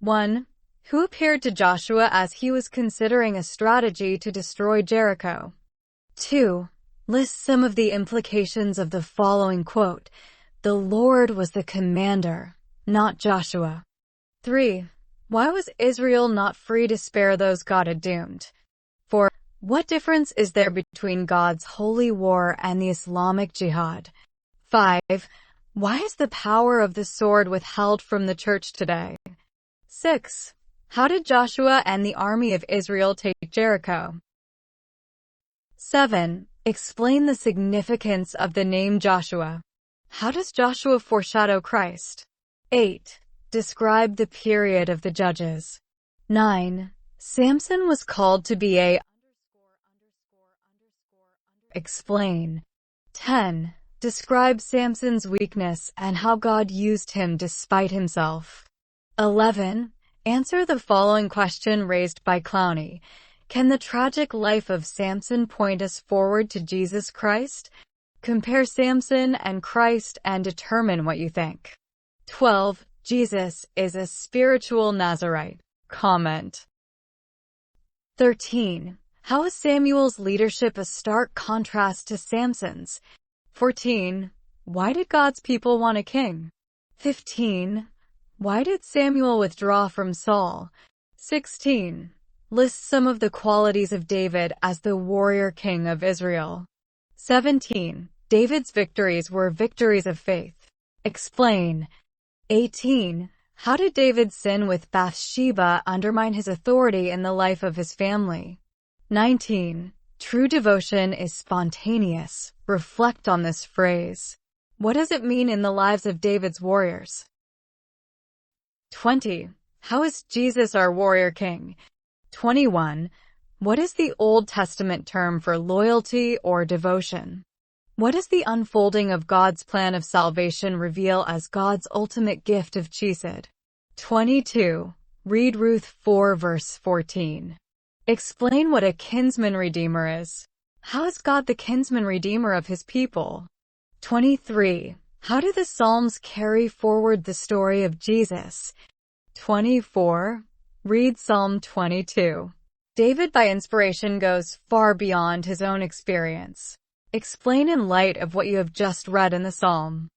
1. Who appeared to Joshua as he was considering a strategy to destroy Jericho? 2. List some of the implications of the following quote. The Lord was the commander, not Joshua. 3. Why was Israel not free to spare those God had doomed? 4. What difference is there between God's holy war and the Islamic jihad? 5. Why is the power of the sword withheld from the church today? 6. How did Joshua and the army of Israel take Jericho? 7. Explain the significance of the name Joshua. How does Joshua foreshadow Christ? 8. Describe the period of the Judges. 9. Samson was called to be a Explain. 10. Describe Samson's weakness and how God used him despite himself. 11. Answer the following question raised by Clowney. Can the tragic life of Samson point us forward to Jesus Christ? Compare Samson and Christ and determine what you think. 12. Jesus is a spiritual Nazarite. Comment. 13. How is Samuel's leadership a stark contrast to Samson's? 14. Why did God's people want a king? 15. Why did Samuel withdraw from Saul? 16. List some of the qualities of David as the warrior king of Israel. 17. David's victories were victories of faith. Explain. 18. How did David's sin with Bathsheba undermine his authority in the life of his family? 19. True devotion is spontaneous. Reflect on this phrase. What does it mean in the lives of David's warriors? 20. How is Jesus our warrior king? 21. What is the Old Testament term for loyalty or devotion? What does the unfolding of God's plan of salvation reveal as God's ultimate gift of Chesed? 22. Read Ruth 4 verse 14. Explain what a kinsman redeemer is. How is God the kinsman redeemer of his people? 23. How do the Psalms carry forward the story of Jesus? 24. Read Psalm 22. David by inspiration goes far beyond his own experience. Explain in light of what you have just read in the Psalm.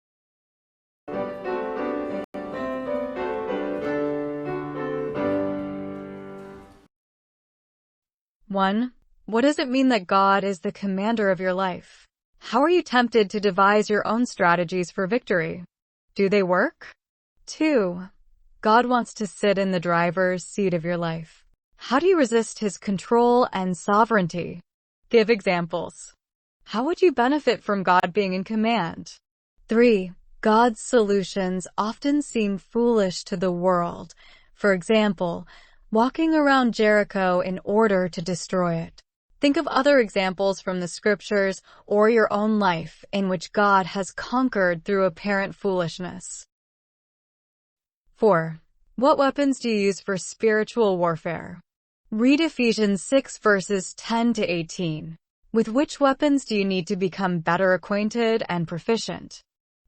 1. What does it mean that God is the commander of your life? How are you tempted to devise your own strategies for victory? Do they work? 2. God wants to sit in the driver's seat of your life. How do you resist his control and sovereignty? Give examples. How would you benefit from God being in command? 3. God's solutions often seem foolish to the world. For example, walking around Jericho in order to destroy it. Think of other examples from the scriptures or your own life in which God has conquered through apparent foolishness. 4. What weapons do you use for spiritual warfare? Read Ephesians 6 verses 10 to 18. With which weapons do you need to become better acquainted and proficient?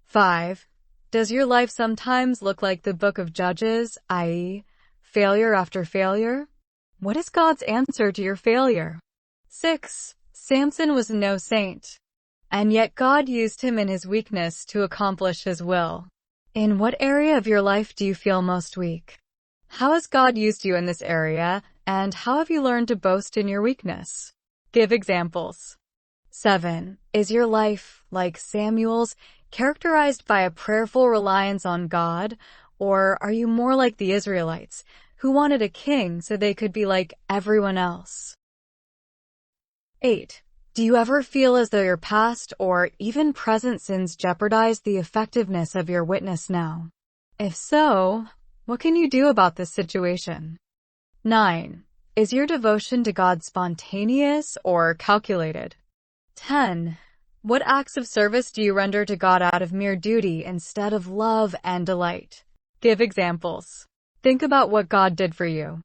5. Does your life sometimes look like the book of Judges, i.e., failure after failure? What is God's answer to your failure? 6. Samson was no saint, and yet God used him in his weakness to accomplish his will. In what area of your life do you feel most weak? How has God used you in this area, and how have you learned to boast in your weakness? Give examples. 7. Is your life, like Samuel's, characterized by a prayerful reliance on God, or are you more like the Israelites, who wanted a king so they could be like everyone else? 8. Do you ever feel as though your past or even present sins jeopardize the effectiveness of your witness now? If so, what can you do about this situation? 9. Is your devotion to God spontaneous or calculated? 10. What acts of service do you render to God out of mere duty instead of love and delight? Give examples. Think about what God did for you.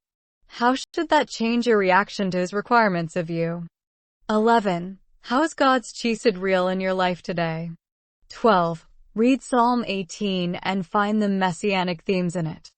How should that change your reaction to his requirements of you? 11. How is God's chesed real in your life today? 12. Read Psalm 18 and find the messianic themes in it.